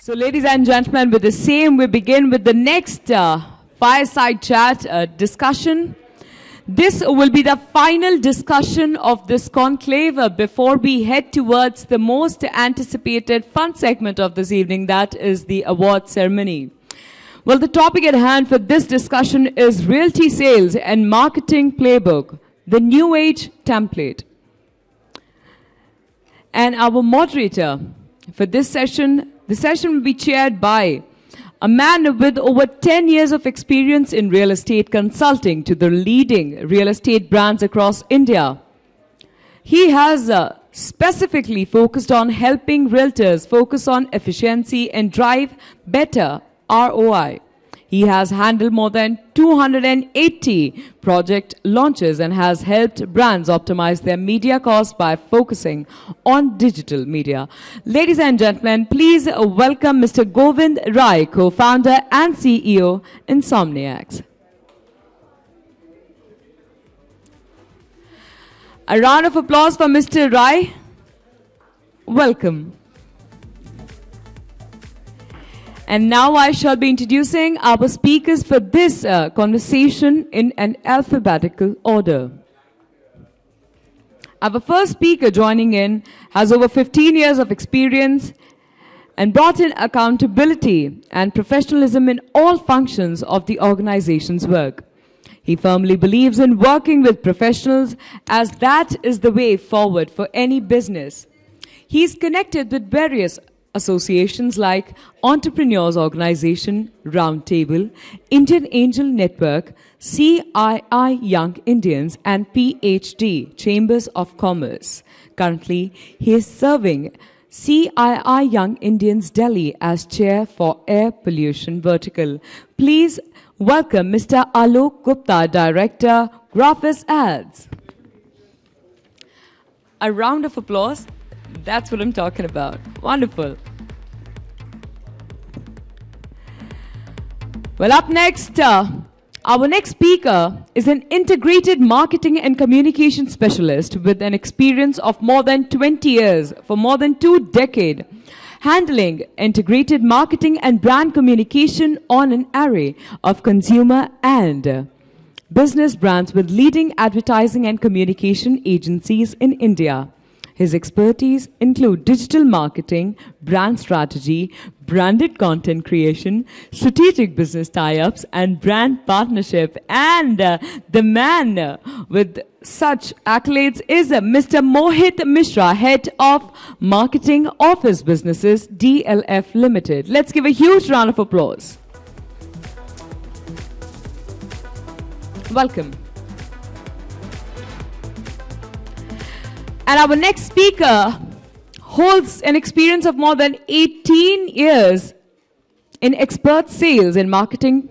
So, ladies and gentlemen, with the same, we begin with the next Fireside Chat discussion. This will be the final discussion of this conclave before we head towards the most anticipated fun segment of this evening, that is the award ceremony. Well, the topic at hand for this discussion is Realty Sales and Marketing Playbook, the Newage Template. And our moderator for this session, the session will be chaired by a man with over 10 years of experience in real estate consulting to the leading real estate brands across India. He has specifically focused on helping realtors focus on efficiency and drive better ROI. He has handled more than 280 project launches and has helped brands optimize their media costs by focusing on digital media. Ladies and gentlemen, please welcome Mr. Govind Rai, co-founder and CEO, Insomniacs. A round of applause for Mr. Rai. Welcome. And now I shall be introducing our speakers for this conversation in an alphabetical order. Our first speaker joining in has over 15 years of experience and brought in accountability and professionalism in all functions of the organization's work. He firmly believes in working with professionals as that is the way forward for any business. He's connected with various associations like Entrepreneurs Organization, Roundtable, Indian Angel Network, CII Young Indians, and PhD, Chambers of Commerce. Currently, he is serving CII Young Indians Delhi as Chair for Air Pollution Vertical. Please welcome Mr. Alok Gupta, Director, GraphisAds. A round of applause. That's what I'm talking about. Wonderful. Well, up next, our next speaker is an integrated marketing and communication specialist with an experience of more than 20 years, for more than 2 decades, handling integrated marketing and brand communication on an array of consumer and business brands with leading advertising and communication agencies in India. His expertise include digital marketing, brand strategy, branded content creation, strategic business tie-ups, and brand partnership. And the man with such accolades is Mr. Mohit Mishra, Head of Marketing Office Businesses, DLF Limited. Let's give a huge round of applause. Welcome. And our next speaker holds an experience of more than 18 years in expert sales and marketing.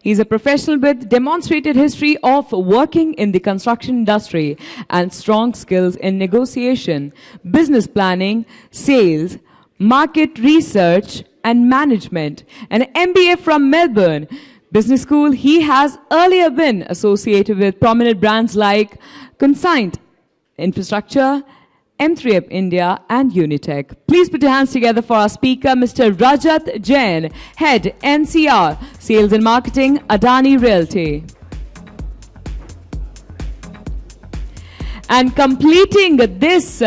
He's a professional with demonstrated history of working in the construction industry and strong skills in negotiation, business planning, sales, market research, and management. An MBA from Melbourne Business School. He has earlier been associated with prominent brands like Consigned Infrastructure, M3F India, and Unitech. Please put your hands together for our speaker, Mr. Rajat Jain, Head NCR, Sales and Marketing, Adani Realty. And completing this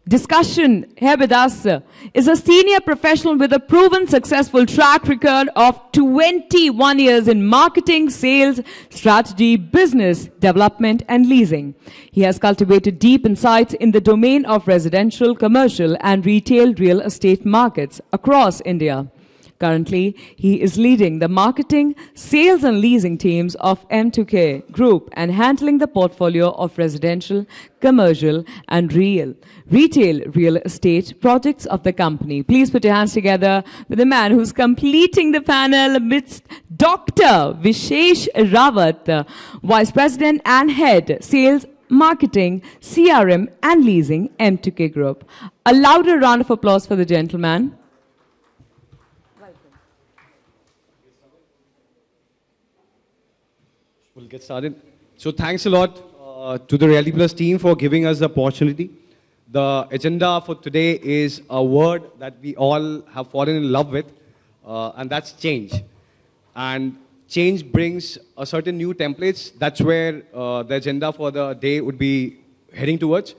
discussion here with us is a senior professional with a proven successful track record of 21 years in marketing, sales, strategy, business development, and leasing. He has cultivated deep insights in the domain of residential, commercial, and retail real estate markets across India. Currently, he is leading the marketing, sales, and leasing teams of M2K Group and handling the portfolio of residential, commercial, and retail real estate projects of the company. Please put your hands together with the man who's completing the panel amidst Dr. Vishesh Rawat, Vice President and Head, Sales, Marketing, CRM, and Leasing, M2K Group. A louder round of applause for the gentleman. We'll get started. So thanks a lot to the Realty Plus team for giving us the opportunity. The agenda for today is a word that we all have fallen in love with, and that's change. And change brings a certain new templates. That's where the agenda for the day would be heading towards.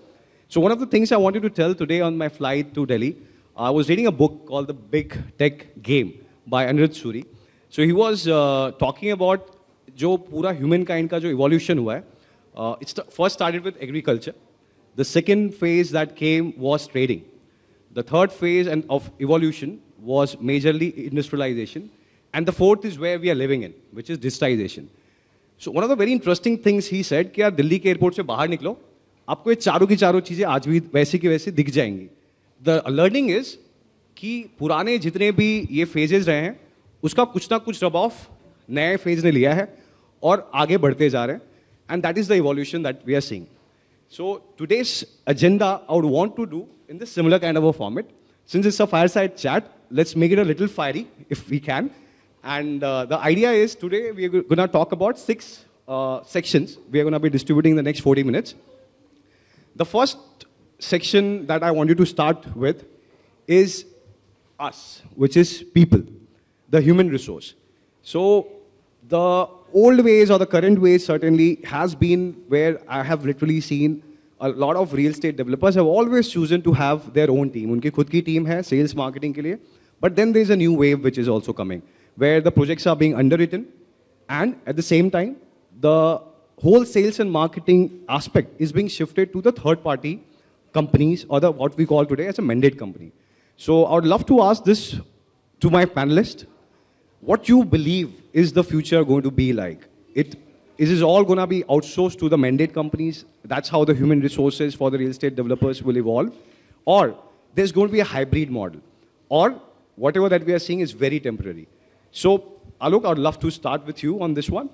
So one of the things I wanted to tell today on my flight to Delhi, I was reading a book called The Big Tech Game by Anirudh Suri. So he was talking about जो पूरा humankind का जो evolution हुआ है. It first started with agriculture. The second phase that came was trading. The third phase of evolution was majorly industrialization. And the fourth is where we are living in, which is digitization. So one of the very interesting things he said कि यार दिल्ली के airport से बाहर निकलो, आपको ये चारों की चारों चीज़ें आज भी वैसी की वैसी दिख जाएंगी. The learning is कि पुराने जितने भी ये phases रहे हैं, उसका कुछ ना कुछ rub off नए phase ने लिया है और आगे बढ़ते जा रहे हैं. And that is the evolution that we are seeing. So today's agenda I would want to do in this similar kind of a format. Since it's a fireside chat, let's make it a little fiery if we can. And the idea is today we are going to talk about 6 sections. We are going to be distributing the next 40 minutes. The first section that I want you to start with is us, which is people, the human resource. So the old ways or the current ways certainly has been where I have literally seen a lot of real estate developers have always chosen to have their own team. उनकी खुद की team है sales marketing के लिए. But then there's a new wave which is also coming, where the projects are being underwritten, and at the same time, the whole sales and marketing aspect is being shifted to the third-party companies, or the what we call today as a mandate company. So I would love to ask this to my panelists. What you believe is the future going to be like? Is it all going to be outsourced to the mandate companies? That's how the human resources for the real estate developers will evolve? Or there's going to be a hybrid model? Or whatever that we are seeing is very temporary? So, Alok, I would love to start with you on this one.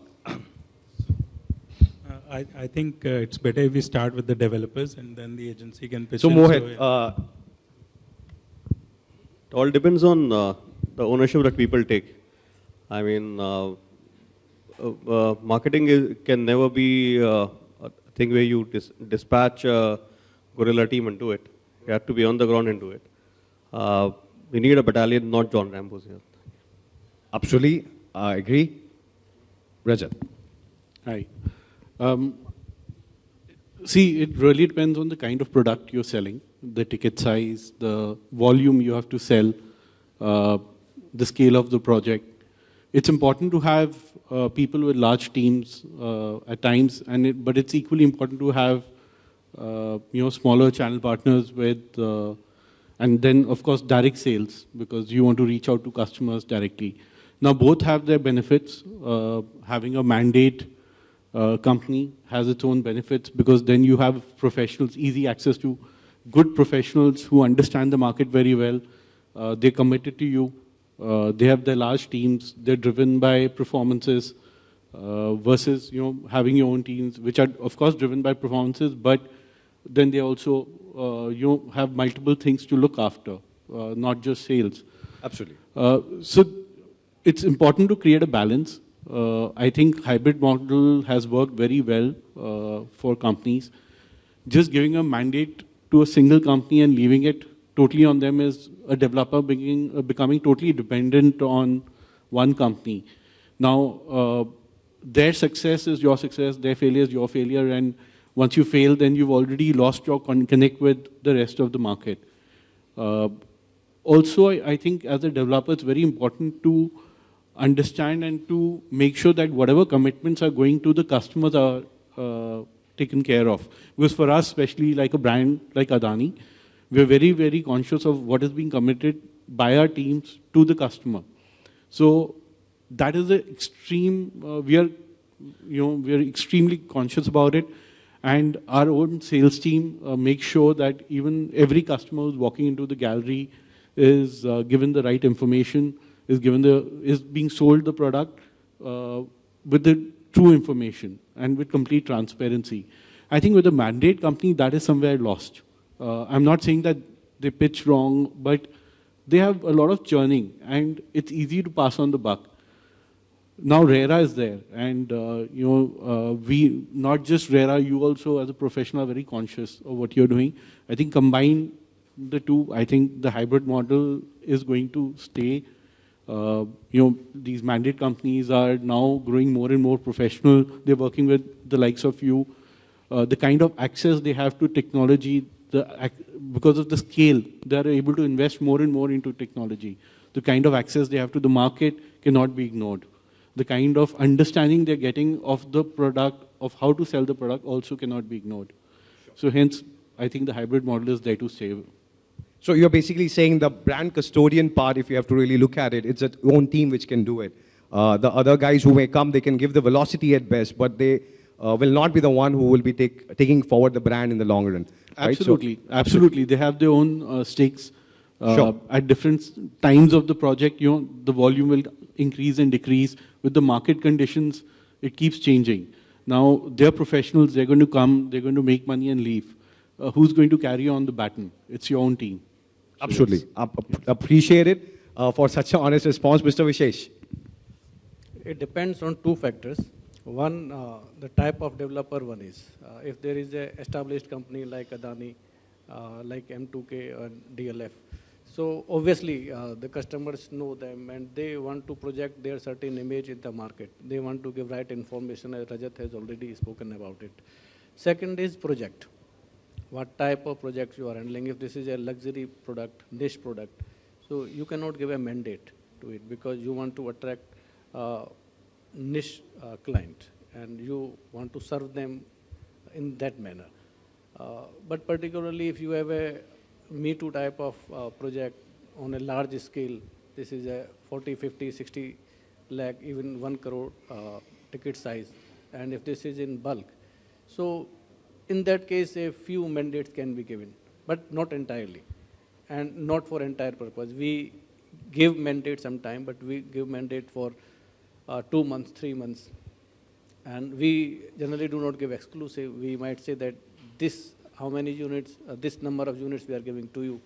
I think it's better if we start with the developers and then the agency can pitch so in. Mohit, it all depends on the ownership that people take. I mean, marketing can never be a thing where you dispatch a guerrilla team into it. You have to be on the ground into it. We need a battalion, not John Rambo's here. Absolutely, I agree. Rajat. Hi. See, it really depends on the kind of product you're selling, the ticket size, the volume you have to sell, the scale of the project. It's important to have people with large teams at times, but it's equally important to have smaller channel partners with, and then of course direct sales, because you want to reach out to customers directly. Now both have their benefits. Having a mandate company has its own benefits, because then you have professionals, easy access to good professionals who understand the market very well. They're committed to you. They have their large teams. They're driven by performances versus having your own teams, which are of course driven by performances, but then they also have multiple things to look after, not just sales. Absolutely. So it's important to create a balance. I think hybrid model has worked very well for companies. Just giving a mandate to a single company and leaving it totally on them is a developer becoming totally dependent on one company. Now, their success is your success, their failure is your failure, and once you fail, then you've already lost your connect with the rest of the market. Also, I think as a developer, it's very important to understand and to make sure that whatever commitments are going to the customers are taken care of. Because for us, especially like a brand like Adani, we're very, very conscious of what is being committed by our teams to the customer. So that is the extreme, we are extremely conscious about it. And our own sales team makes sure that even every customer who's walking into the gallery is given the right information, is being sold the product with the true information and with complete transparency. I think with a mandate company, that is somewhere lost. I'm not saying that they pitch wrong, but they have a lot of churning, and it's easy to pass on the buck. now RERA is there, and we, not just RERA, you also as a professional are very conscious of what you're doing. I think combine the two, I think the hybrid model is going to stay. These mandate companies are now growing more and more professional. They're working with the likes of you. The kind of access they have to technology, because of the scale, they are able to invest more and more into technology. The kind of access they have to the market cannot be ignored. The kind of understanding they're getting of the product, of how to sell the product, also cannot be ignored. Sure. So hence, I think the hybrid model is there to stay. So you're basically saying the brand custodian part, if you have to really look at it, it's its own team which can do it. The other guys who may come, they can give the velocity at best, but they will not be the one who will be taking forward the brand in the long run. Right? Absolutely, So, absolutely. They have their own stakes. Sure. At different times of the project, the volume will increase and decrease. With the market conditions, it keeps changing. Now, they're professionals, they're going to come, they're going to make money and leave. Who's going to carry on the baton? It's your own team. So absolutely. Appreciate it for such an honest response. Mr. Vishesh. It depends on two factors. One, the type of developer one is. If there is an established company like Adani, like M2K or DLF, so obviously the customers know them and they want to project their certain image in the market. They want to give right information, as Rajat has already spoken about it. Second is project. What type of projects you are handling. If this is a luxury product, niche product, so you cannot give a mandate to it because you want to attract niche client and you want to serve them in that manner. But particularly if you have a Me Too type of project on a large scale, this is a 40, 50, 60 lakh, even 1 crore ticket size, and if this is in bulk, so in that case a few mandates can be given, but not entirely and not for entire purpose. We give mandate sometime, but we give mandate for 2 months, 3 months, and we generally do not give exclusive. We might say that this, how many units, this number of units we are giving to you,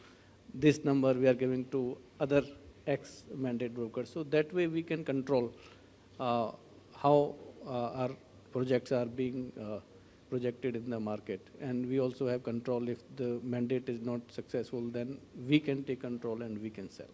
this number we are giving to other X mandate brokers. So that way we can control how our projects are being projected in the market. And we also have control. If the mandate is not successful, then we can take control and we can sell.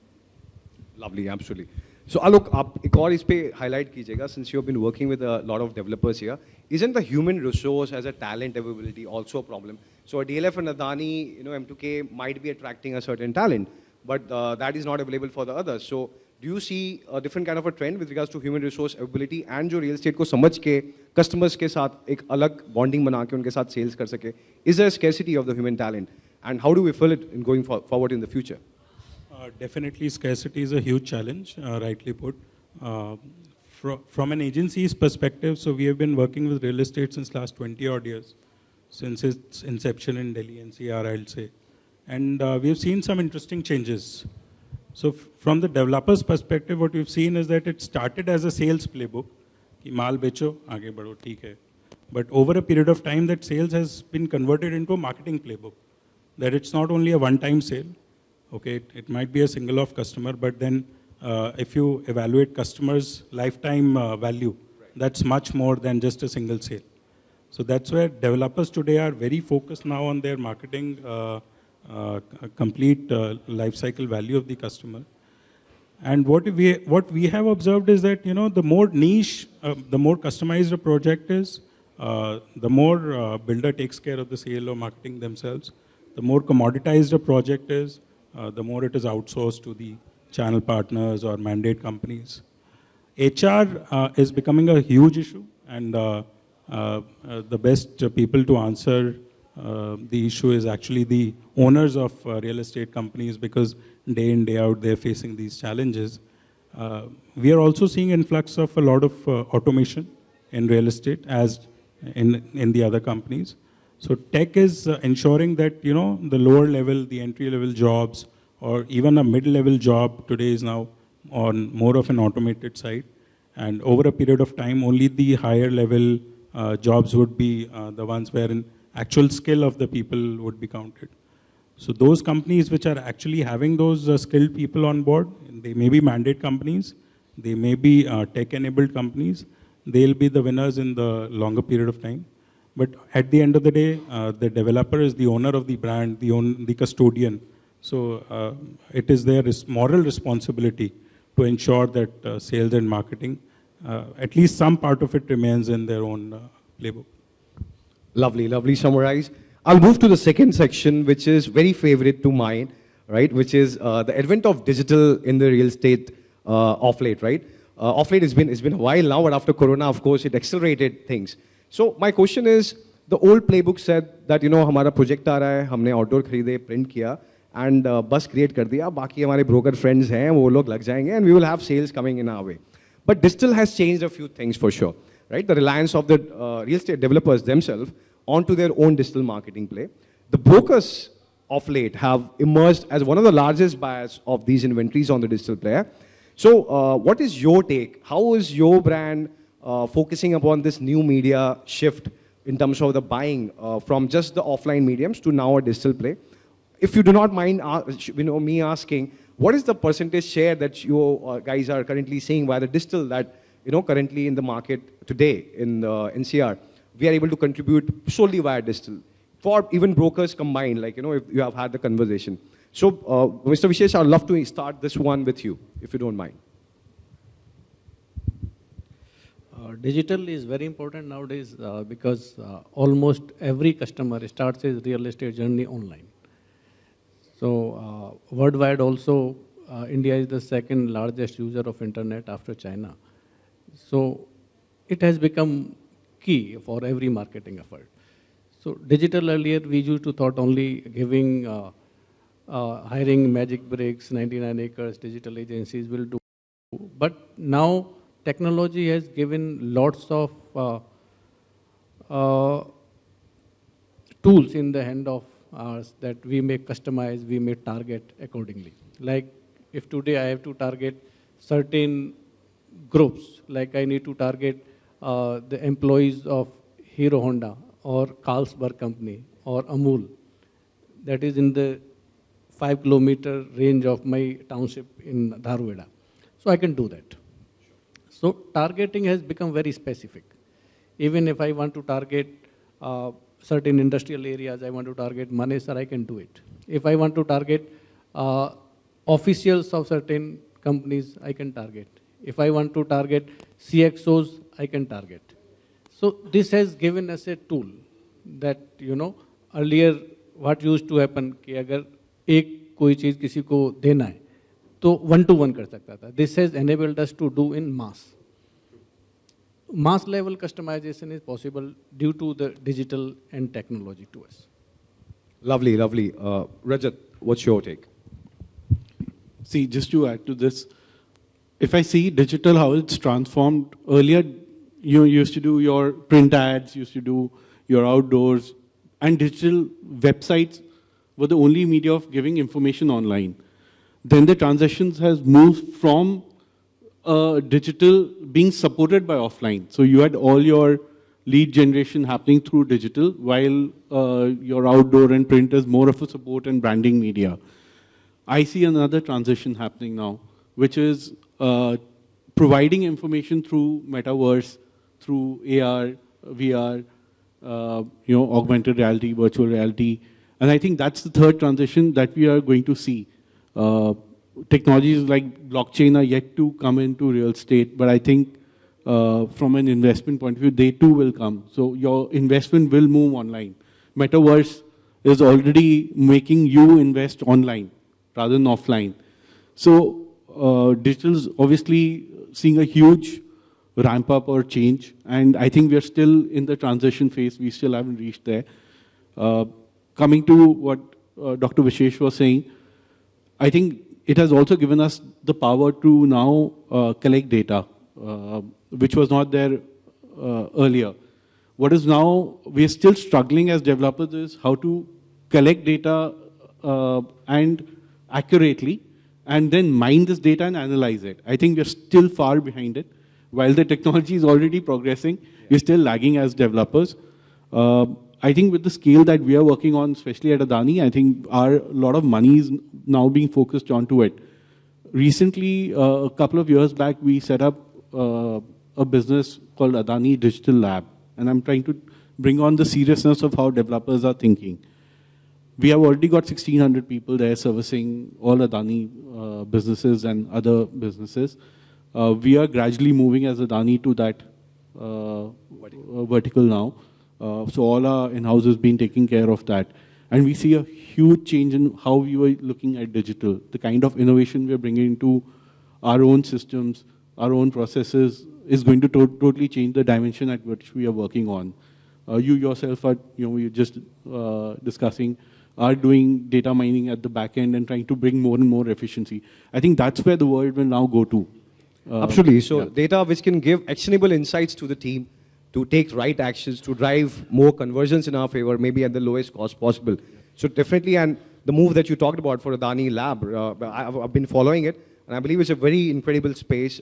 Lovely, absolutely. So Alok, आप एक और इस पे highlight कीजिएगा, since you have been working with a lot of developers here, isn't the human resource as a talent availability also a problem? So a DLF and Adani, M2K might be attracting a certain talent, but that is not available for the others. So do you see a different kind of a trend with regards to human resource availability and जो real estate को समझ के customers के साथ एक अलग bonding बना के उनके साथ sales कर सके? Is there a scarcity of the human talent? And how do we fill it in going forward in the future? Definitely, scarcity is a huge challenge, rightly put. From an agency's perspective, so we have been working with real estate since last 20 odd years, since its inception in Delhi NCR, I'll say. And we have seen some interesting changes. So from the developer's perspective, what we've seen is that it started as a sales playbook, ki maal becho, aage badho, theek hai. But over a period of time, that sales has been converted into a marketing playbook, that it's not only a one-time sale. Okay, it might be a single off customer, but then if you evaluate customers' lifetime value, that's much more than just a single sale. So that's where developers today are very focused now on their marketing, complete life cycle value of the customer. And what we have observed is that, the more niche, the more customized a project is, the more builder takes care of the sale or marketing themselves. The more commoditized a project is, the more it is outsourced to the channel partners or mandate companies. HR is becoming a huge issue, and the best people to answer the issue is actually the owners of real estate companies, because day in, day out, they're facing these challenges. We are also seeing influx of a lot of automation in real estate, as in the other companies. So tech is ensuring that, the lower level, the entry level jobs, or even a mid-level job today is now on more of an automated side. And over a period of time, only the higher level jobs would be the ones wherein actual skill of the people would be counted. So those companies which are actually having those skilled people on board, they may be mandate companies, They may be tech-enabled companies. They'll be the winners in the longer period of time. But at the end of the day, the developer is the owner of the brand, the custodian. So it is their moral responsibility to ensure that sales and marketing, at least some part of it remains in their own playbook. Lovely, lovely summarize. I'll move to the second section, which is very favorite to mine, right? Which is the advent of digital in the real estate off late, right? Off late, it's been a while now, but after Corona, of course, it accelerated things. So my question is, the old playbook said that, you know, हमारा project आ रहा है, हमने outdoor खरीदे, print किया, and bus create कर दिया, बाकी हमारे broker friends हैं, वो लोग लग जाएंगे, and we will have sales coming in our way. But digital has changed a few things for sure, right? The reliance of the real estate developers themselves onto their own digital marketing play. The brokers of late have emerged as one of the largest buyers of these inventories on the digital player. So what is your take? How is your brand focusing upon this new media shift in terms of the buying from just the offline mediums to now a digital play? If you do not mind me asking, what is the percentage share that you guys are currently seeing via the digital that, you know, currently in the market today in NCR, we are able to contribute solely via digital for even brokers combined, like, you know, if you have had the conversation. So, Mr. Vishesh, I'd love to start this one with you, if you don't mind. Digital is very important nowadays because almost every customer starts his real estate journey online. So worldwide also, India is the second largest user of internet after China. So it has become key for every marketing effort. So digital earlier, we used to thought only giving, hiring magic bricks, 99 acres, digital agencies will do. But now technology has given lots of tools in the hand of ours that we may customize, we may target accordingly. Like if today I have to target certain groups, like I need to target the employees of Hero Honda or Carlsberg Company or Amul, that is in the 5-kilometer range of my township in Dharwada. So I can do that. So targeting has become very specific. Even if I want to target certain industrial areas, I want to target Manesar, I can do it. If I want to target officials of certain companies, I can target. If I want to target CXOs, I can target. So this has given us a tool that, you know, earlier what used to happen कि अगर एक कोई चीज़ किसी को देना है तो 1-to-1 कर सकता था. This has enabled us to do in mass. Mass level customization is possible due to the digital and technology to us. Lovely, lovely. Rajat, what's your take? See, just to add to this, if I see digital, how it's transformed, earlier you used to do your print ads, used to do your outdoors, and digital websites were the only media of giving information online. Then the transitions has moved from digital being supported by offline. So you had all your lead generation happening through digital, while your outdoor and print is more of a support and branding media. I see another transition happening now, which is providing information through metaverse, through AR, VR, augmented reality, virtual reality. And I think that's the third transition that we are going to see. Technologies like blockchain are yet to come into real estate, but I think from an investment point of view, they too will come. So your investment will move online. Metaverse is already making you invest online rather than offline. So digital is obviously seeing a huge ramp up or change, and I think we are still in the transition phase. We still haven't reached there. Coming to what Dr. Vishesh was saying, I think it has also given us the power to now collect data, which was not there earlier. What is now, we are still struggling as developers is how to collect data and accurately, and then mine this data and analyze it. I think we're still far behind it. While the technology is already progressing, we're still lagging as developers. I think with the scale that we are working on, especially at Adani, I think a lot of money is now being focused onto it. Recently, a couple of years back, we set up a business called Adani Digital Lab. And I'm trying to bring on the seriousness of how developers are thinking. We have already got 1,600 people there servicing all Adani businesses and other businesses. We are gradually moving as Adani to that vertical now. So all our in-house has been taking care of that. And we see a huge change in how we were looking at digital. The kind of innovation we're bringing into our own systems, our own processes is going to totally change the dimension at which we are working on. You yourself are, we were just discussing, are doing data mining at the back end and trying to bring more and more efficiency. I think that's where the world will now go to. Absolutely. So data which can give actionable insights to the team to take right actions, to drive more conversions in our favor, maybe at the lowest cost possible. So definitely, and the move that you talked about for Adani Lab, I've been following it, and I believe it's a very incredible space,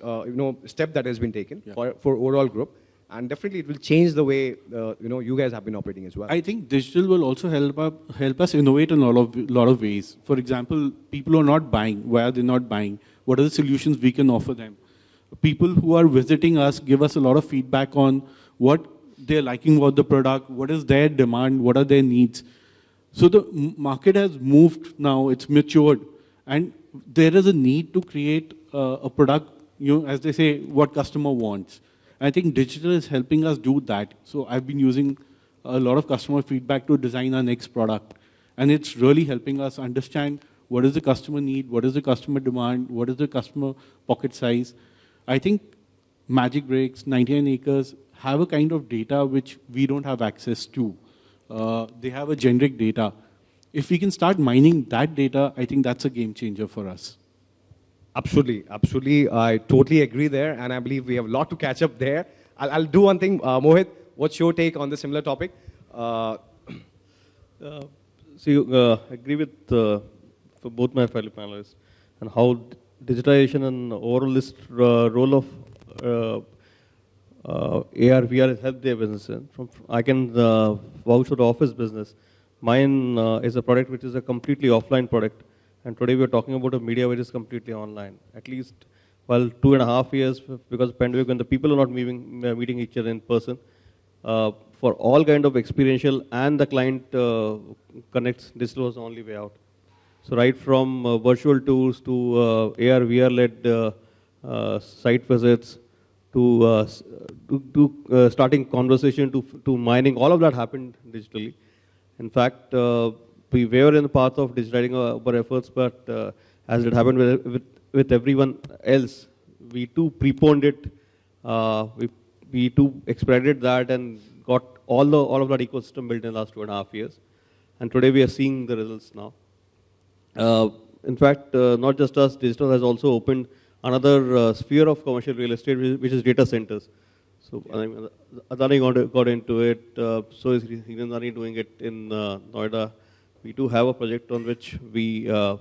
step that has been taken for overall group. And definitely it will change the way, you guys have been operating as well. I think digital will also help us innovate in a lot of ways. For example, people who are not buying, why are they not buying? What are the solutions we can offer them? People who are visiting us give us a lot of feedback on what they're liking about the product, what is their demand, what are their needs. So the market has moved now, it's matured, and there is a need to create a product, as they say, what customer wants. I think digital is helping us do that. So I've been using a lot of customer feedback to design our next product. And it's really helping us understand what is the customer need, what is the customer demand, what is the customer pocket size. I think Magic Breaks, 99 Acres have a kind of data which we don't have access to. They have a generic data. If we can start mining that data, I think that's a game changer for us. Absolutely, absolutely. I totally agree there, and I believe we have a lot to catch up there. I'll do one thing. Mohit, what's your take on the similar topic? Agree with for both my fellow panelists and how digitization and overall this role of AR, VR has helped their businesses. I can vouch for the office business. Mine is a product which is a completely offline product. And today we are talking about a media which is completely online. At least, 2.5 years, because of the pandemic, when the people are not meeting each other in person, for all kind of experiential and the client connects, digital was the only way out. So right from virtual tours to AR, VR-led site visits to starting conversation to mining, all of that happened digitally. In fact, we were in the path of digitizing our efforts, but as it happened with everyone else, we too preponed it. We too expedited that and got all of that ecosystem built in the last 2.5 years. And today we are seeing the results now. In fact, not just us, digital has also opened another sphere of commercial real estate, which is data centers. So Adani got into it, so is Adani doing it in Noida. We do have a project on which the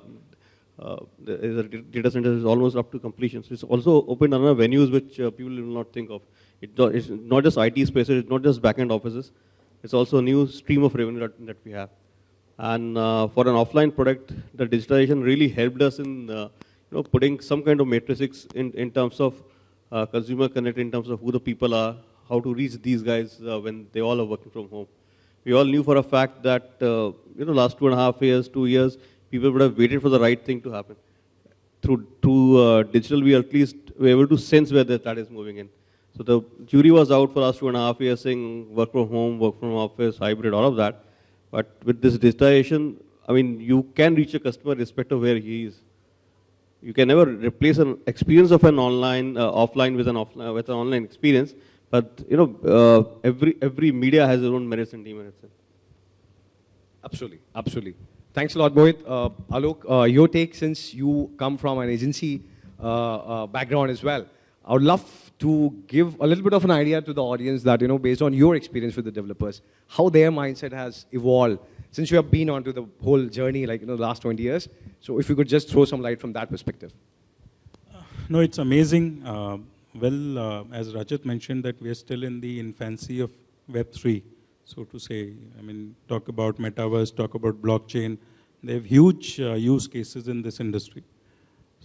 data center is almost up to completion. So it's also opened another venues which people will not think of. It's not just IT spaces, it's not just back-end offices. It's also a new stream of revenue that we have. And for an offline product, the digitalization really helped us in putting some kind of matrix in terms of consumer connect, in terms of who the people are, how to reach these guys when they all are working from home. We all knew for a fact that last 2.5 years, 2 years, people would have waited for the right thing to happen. Through digital, we at least were able to sense where that is moving in. So the jury was out for the last 2.5 years saying work from home, work from office, hybrid, all of that. But with this digitization, I mean, you can reach a customer irrespective of where he is. You can never replace an experience of an offline with an online experience. But every media has their own merits and demerits. Absolutely, absolutely. Thanks a lot, Mohit. Alok, your take, since you come from an agency background as well, I would love to give a little bit of an idea to the audience that, based on your experience with the developers, how their mindset has evolved since you have been onto the whole journey, like, the last 20 years. So if you could just throw some light from that perspective. No, it's amazing. As Rajat mentioned, that we are still in the infancy of Web3, so to say. I mean, talk about metaverse, talk about blockchain. They have huge use cases in this industry.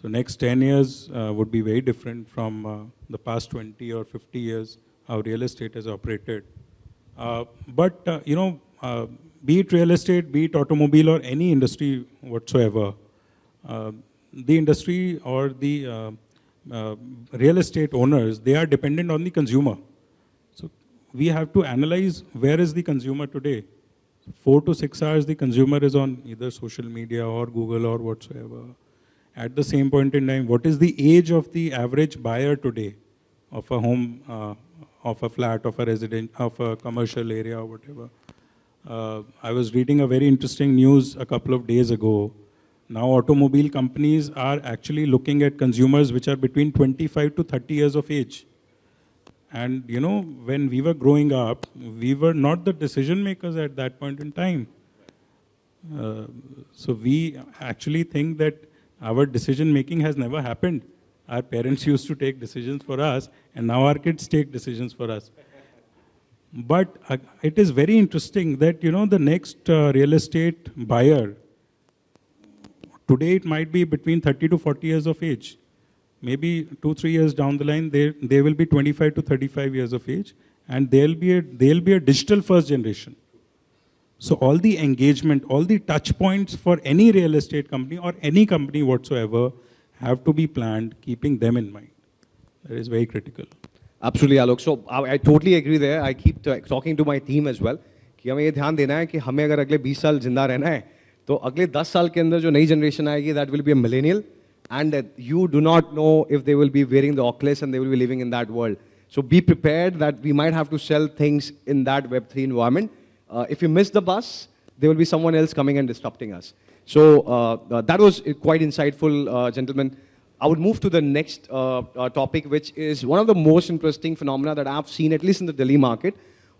So next 10 years would be very different from the past 20 or 50 years how real estate has operated. Be it real estate, be it automobile or any industry whatsoever, the industry or the real estate owners, they are dependent on the consumer. So we have to analyze where is the consumer today. 4 to 6 hours the consumer is on either social media or Google or whatsoever. At the same point in time, what is the age of the average buyer today of a home, of a flat, of a resident, of a commercial area or whatever. I was reading a very interesting news a couple of days ago. Now automobile companies are actually looking at consumers which are between 25 to 30 years of age. And you know, when we were growing up, we were not the decision makers at that point in time. So we actually think that our decision making has never happened. Our parents used to take decisions for us, and now our kids take decisions for us. But it is very interesting that, you know, the next real estate buyer, today it might be between 30 to 40 years of age. Maybe 2-3 years down the line, they will be 25 to 35 years of age, and they'll be a digital first generation. So all the engagement, all the touch points for any real estate company or any company whatsoever have to be planned, keeping them in mind. That is very critical. Absolutely, Alok. So I totally agree there. I keep talking to my team as well कि हमें ये ध्यान देना है कि हमें अगर अगले 20 साल जिंदा रहना है तो अगले 10 साल के अंदर जो नई जनरेशन आएगी that will be a millennial, and you do not know if they will be wearing the Oculus and they will be living in that world. So be prepared that we might have to sell things in that Web3 environment. If you miss the bus, there will be someone else coming and disrupting us. So that was quite insightful, gentlemen. I would move to the next topic, which is one of the most interesting phenomena that I've seen, at least in the Delhi market,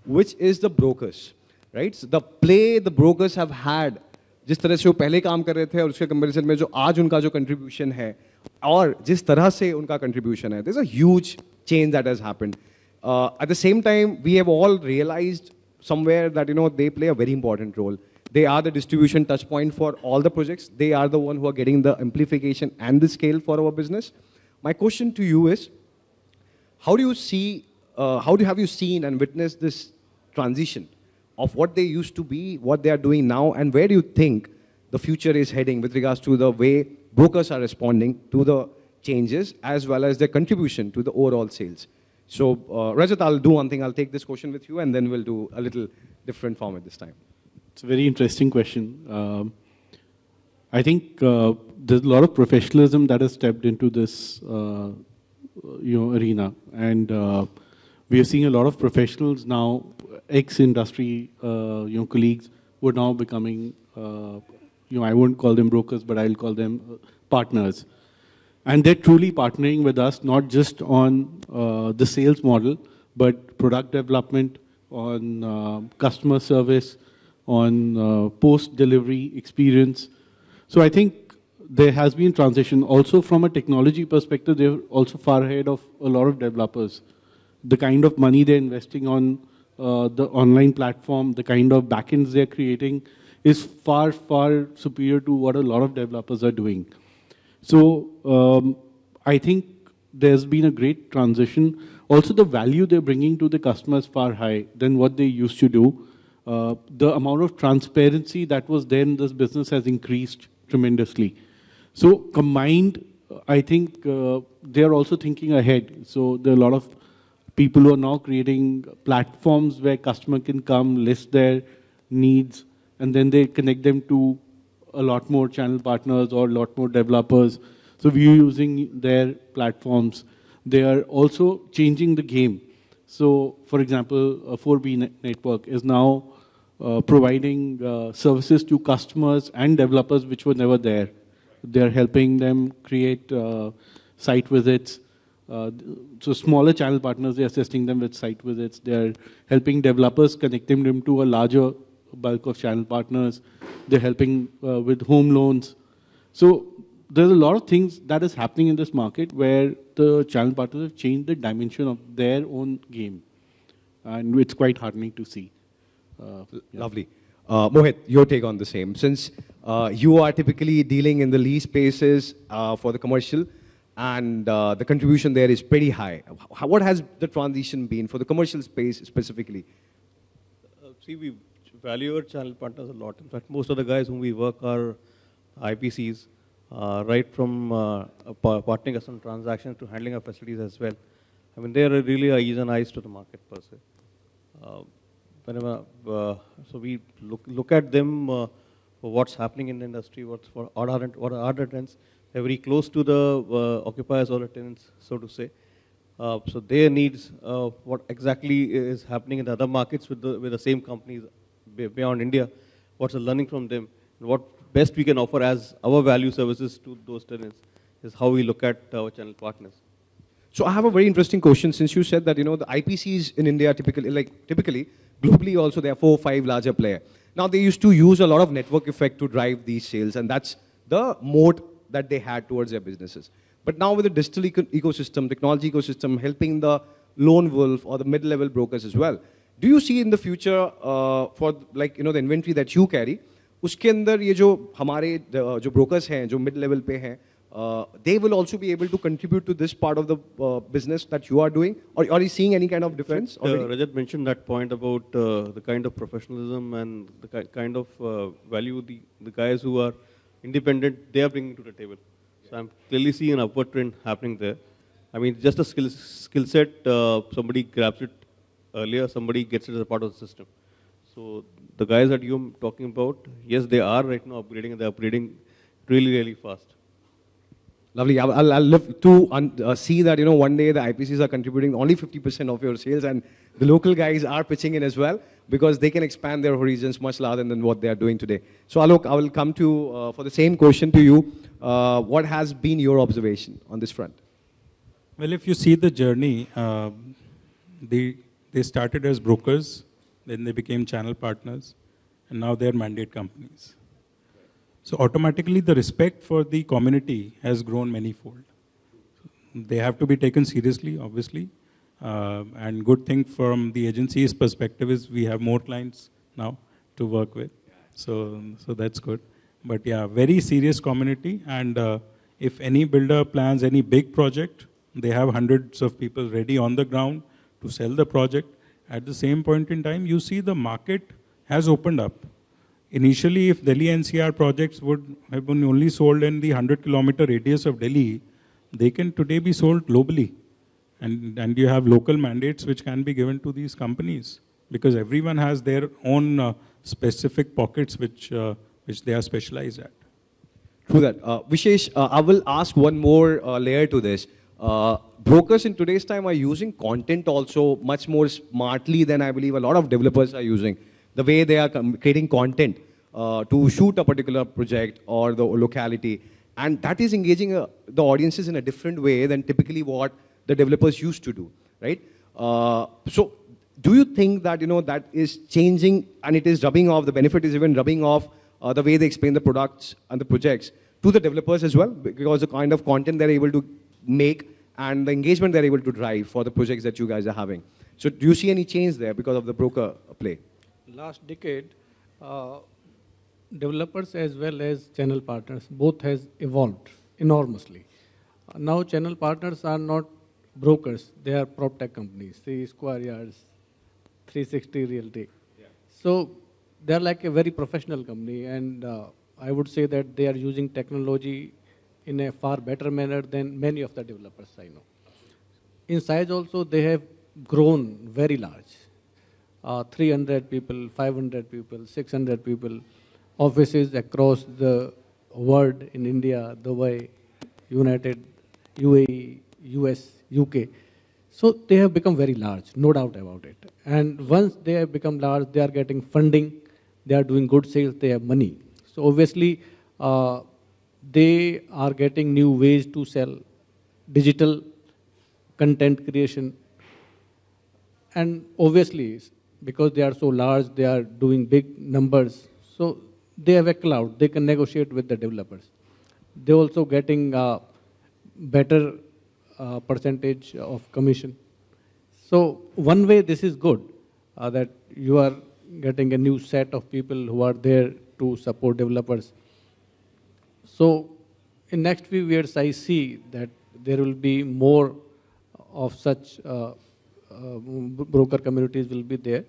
which is the brokers, right? So the play the brokers have had, जिस तरह से वो पहले काम कर रहे थे और उसके कंपैरिजन में जो आज उनका जो कंट्रीब्यूशन है और जिस तरह से उनका कंट्रीब्यूशन है, there's a huge change that has happened. At the same time, we have all realized somewhere that, you know, they play a very important role. They are the distribution touch point for all the projects. They are the one who are getting the amplification and the scale for our business. My question to you is, how do you see, have you seen and witnessed this transition of what they used to be, what they are doing now, and where do you think the future is heading with regards to the way brokers are responding to the changes as well as their contribution to the overall sales? So, Rajat, I'll do one thing. I'll take this question with you and then we'll do a little different format this time. It's a very interesting question. I think there's a lot of professionalism that has stepped into this arena. And we are seeing a lot of professionals now, ex-industry colleagues, who are now becoming, I won't call them brokers, but I'll call them partners. And they're truly partnering with us, not just on the sales model, but product development, on customer service, on post-delivery experience. So I think there has been transition. Also from a technology perspective, they're also far ahead of a lot of developers. The kind of money they're investing on the online platform, the kind of backends they're creating is far, far superior to what a lot of developers are doing. So I think there's been a great transition. Also, the value they're bringing to the customer is far higher than what they used to do. The amount of transparency that was there in this business has increased tremendously. So combined, I think they're also thinking ahead. So there are a lot of people who are now creating platforms where customer can come, list their needs, and then they connect them to a lot more channel partners or a lot more developers. So we're using their platforms. They are also changing the game. So for example, a 4B network is now providing services to customers and developers which were never there. They're helping them create site visits. So smaller channel partners, they're assisting them with site visits. They're helping developers, connecting them to a larger bulk of channel partners. They're helping with home loans. So there's a lot of things that is happening in this market where the channel partners have changed the dimension of their own game. And it's quite heartening to see. Lovely. Mohit, your take on the same. Since You are typically dealing in the lease spaces for the commercial, and the contribution there is pretty high. What has the transition been for the commercial space specifically? See, we value our channel partners a lot. In fact, most of the guys whom we work are IPCs, right from partnering us on transactions to handling our facilities as well. I mean, they are really ears and eyes to the market per se. So we look at them for what's happening in the industry, what are the trends. They're very close to the occupiers or the tenants, so to say. So their needs, what exactly is happening in the other markets with the same companies beyond India, what's the learning from them, and what best we can offer as our value services to those tenants is how we look at our channel partners. So I have a very interesting question. Since you said that the IPCs in India typically, globally also there are 4 or 5 larger players. Now they used to use a lot of network effect to drive these sales, and that's the moat that they had towards their businesses. But now with the digital ecosystem, technology ecosystem helping the lone wolf or the mid-level brokers as well, do you see in the future for the inventory that you carry, उसके अंदर ये जो हमारे जो brokers हैं, जो mid-level पे हैं, they will also be able to contribute to this part of the business that you are doing? Or are you seeing any kind of difference? Rajat mentioned that point about the kind of professionalism and the kind of value the guys who are independent, they are bringing to the table. So I'm clearly seeing an upward trend happening there. I mean, just a skill set, somebody grabs it earlier, somebody gets it as a part of the system. So the guys that you're talking about, yes, they are right now upgrading, and they're upgrading really, really fast. Lovely. I'll love to see that one day the IPCs are contributing only 50% of your sales, and the local guys are pitching in as well, because they can expand their horizons much larger than what they are doing today. So Alok, I will come to for the same question to you. What has been your observation on this front? Well, if you see the journey, they started as brokers, then they became channel partners, and now they're mandate companies. So automatically the respect for the community has grown manifold. They have to be taken seriously, obviously. And good thing from the agency's perspective is we have more clients now to work with. So that's good. But yeah, very serious community. And if any builder plans any big project, they have hundreds of people ready on the ground to sell the project. At the same point in time, you see the market has opened up. Initially, if Delhi NCR projects would have been only sold in the 100-kilometer radius of Delhi, they can today be sold globally. And you have local mandates which can be given to these companies, because everyone has their own specific pockets which they are specialized at. True that. Vishesh, I will ask one more layer to this. Brokers in today's time are using content also much more smartly than I believe a lot of developers are using. The way they are creating content to shoot a particular project or the locality. And that is engaging the audiences in a different way than typically what the developers used to do, right? So do you think that, that is changing and it is rubbing off, the benefit is even rubbing off the way they explain the products and the projects to the developers as well? Because the kind of content they're able to make and the engagement they're able to drive for the projects that you guys are having. So do you see any change there because of the broker play? Last decade, developers as well as channel partners, both has evolved enormously. Now channel partners are not brokers, they are prop tech companies, say Square Yards, 360 Realty. Yeah. So they're like a very professional company, and I would say that they are using technology in a far better manner than many of the developers I know. In size also, they have grown very large. 300 people, 500 people, 600 people, offices across the world in India, Dubai, UAE, US, UK. So they have become very large, no doubt about it. And once they have become large, they are getting funding, they are doing good sales, they have money. So obviously, they are getting new ways to sell digital content creation. And obviously, because they are so large, they are doing big numbers. So they have a cloud, they can negotiate with the developers. They're also getting better percentage of commission. So one way this is good, that you are getting a new set of people who are there to support developers. So in next few years, I see that there will be more of such broker communities will be there.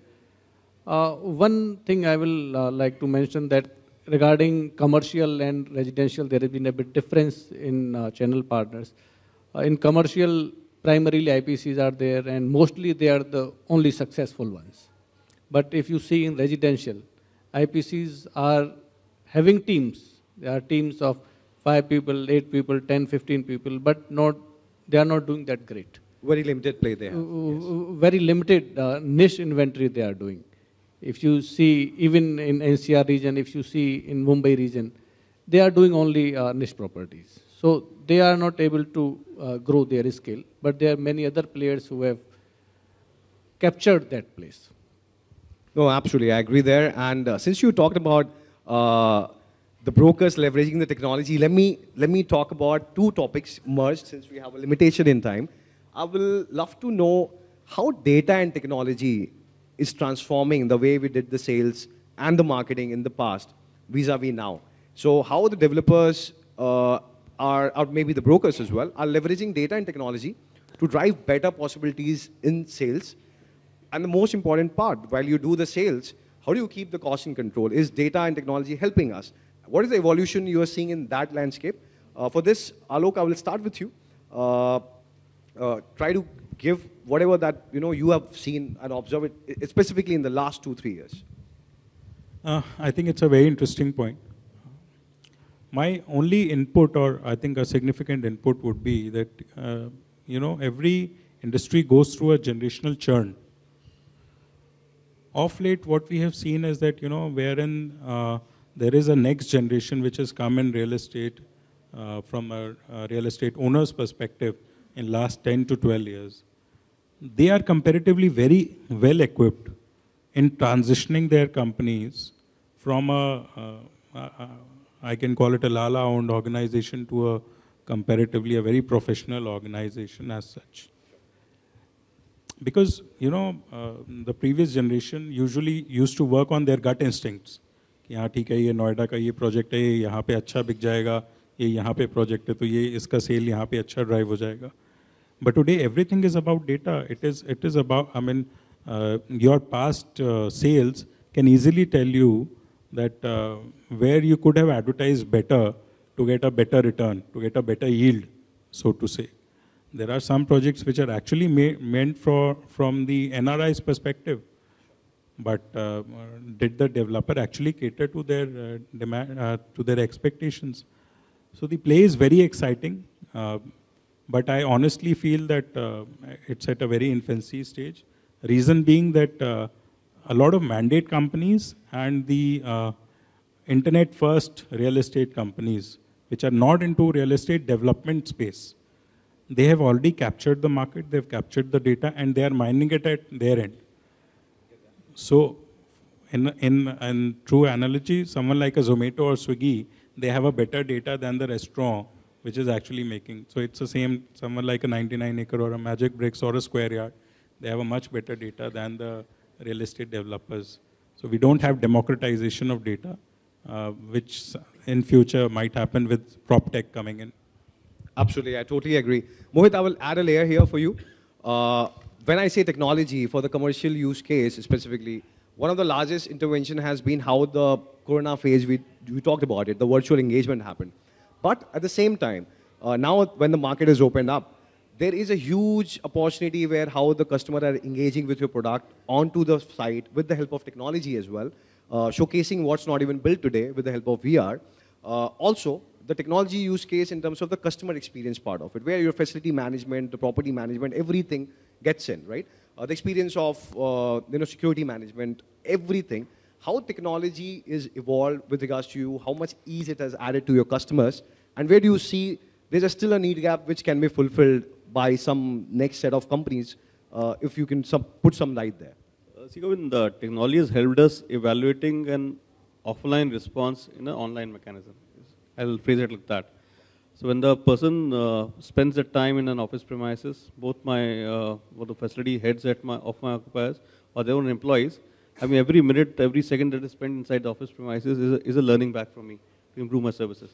One thing I will like to mention that regarding commercial and residential, there has been a bit difference in channel partners. In commercial, primarily IPCs are there, and mostly they are the only successful ones. But if you see in residential, IPCs are having teams. There are teams of 5 people, 8 people, 10, 15 people, but they are not doing that great. Very limited play there. Yes. Very limited niche inventory they are doing. If you see, even in NCR region, if you see in Mumbai region, they are doing only niche properties. So they are not able to grow their scale, but there are many other players who have captured that place. No, absolutely, I agree there. And since you talked about the brokers leveraging the technology, let me talk about two topics merged since we have a limitation in time. I will love to know how data and technology is transforming the way we did the sales and the marketing in the past vis-a-vis now. So how the developers or maybe the brokers as well, are leveraging data and technology to drive better possibilities in sales. And the most important part, while you do the sales, how do you keep the cost in control? Is data and technology helping us? What is the evolution you are seeing in that landscape? For this, Alok, I will start with you. Try to give whatever that you have seen and observed it specifically in the last 2-3 years. I think it's a very interesting point. My only input, or I think a significant input, would be that every industry goes through a generational churn. Of late, what we have seen is that wherein there is a next generation which has come in real estate from a real estate owner's perspective in last 10 to 12 years. They are comparatively very well equipped in transitioning their companies from I can call it a Lala-owned organization to a comparatively a very professional organization as such. Because, the previous generation usually used to work on their gut instincts. कि हाँ ठीक है, ये नोएडा का ये project है, ये यहाँ पे अच्छा बिक जाएगा, ये यहाँ पे प्रोजेक्ट है, तो ये इसका सेल यहाँ पे अच्छा ड्राइव हो जाएगा. But today everything is about data. It is about, your past sales can easily tell you that where you could have advertised better to get a better return, to get a better yield, so to say. There are some projects which are actually meant from the NRI's perspective. But did the developer actually cater to their demand, to their expectations? So the play is very exciting. But I honestly feel that it's at a very infancy stage. Reason being that a lot of mandate companies and the internet-first real estate companies, which are not into real estate development space, they have already captured the market, they've captured the data, and they are mining it at their end. So, in true analogy, someone like a Zomato or Swiggy, they have a better data than the restaurant, which is actually making. So it's the same, someone like a 99acre or a Magic Bricks or a Square Yard, they have a much better data than the real estate developers. So we don't have democratization of data, which in future might happen with prop tech coming in. Absolutely, I totally agree. Mohit, I will add a layer here for you. When I say technology for the commercial use case specifically, one of the largest intervention has been how the Corona phase, we talked about it, the virtual engagement happened. But at the same time, now when the market is opened up, there is a huge opportunity where how the customer are engaging with your product onto the site with the help of technology as well, showcasing what's not even built today with the help of VR. Also, the technology use case in terms of the customer experience part of it, where your facility management, the property management, everything gets in, right? The experience of security management, everything. How technology is evolved with regards to you, how much ease it has added to your customers, and where do you see there's still a need gap which can be fulfilled by some next set of companies, if you can put some light there. See, Govind, the technology has helped us evaluating an offline response in an online mechanism. I'll phrase it like that. So when the person spends the time in an office premises, both the facility heads of my occupiers or their own employees, every minute, every second that is spent inside the office premises is a learning back from me to improve my services.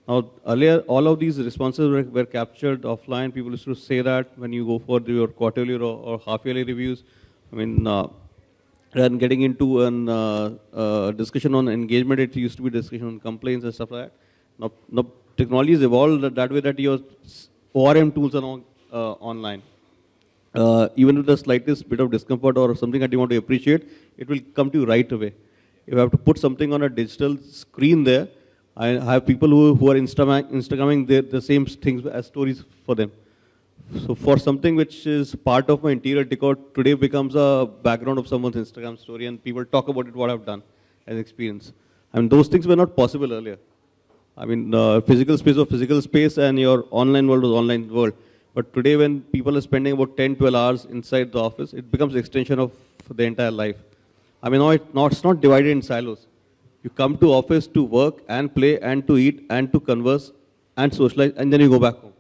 Now, earlier, all of these responses were captured offline. People used to say that when you go for your quarterly or half-yearly reviews. I mean, and getting into a discussion on engagement, it used to be discussion on complaints and stuff like that. Now technology has evolved that way that your ORM tools are now online. Even with the slightest bit of discomfort or something that you want to appreciate, it will come to you right away. If you have to put something on a digital screen there, I have people who are Instagramming the same things as stories for them. So for something which is part of my interior decor, today becomes a background of someone's Instagram story, and people talk about it, what I've done as experience. I mean, those things were not possible earlier. I mean, physical space was physical space, and your online world was online world. But today, when people are spending about 10, 12 hours inside the office, it becomes an extension of the entire life. I mean, it's not divided in silos. You come to office to work and play and to eat and to converse and socialize, and then you go back home.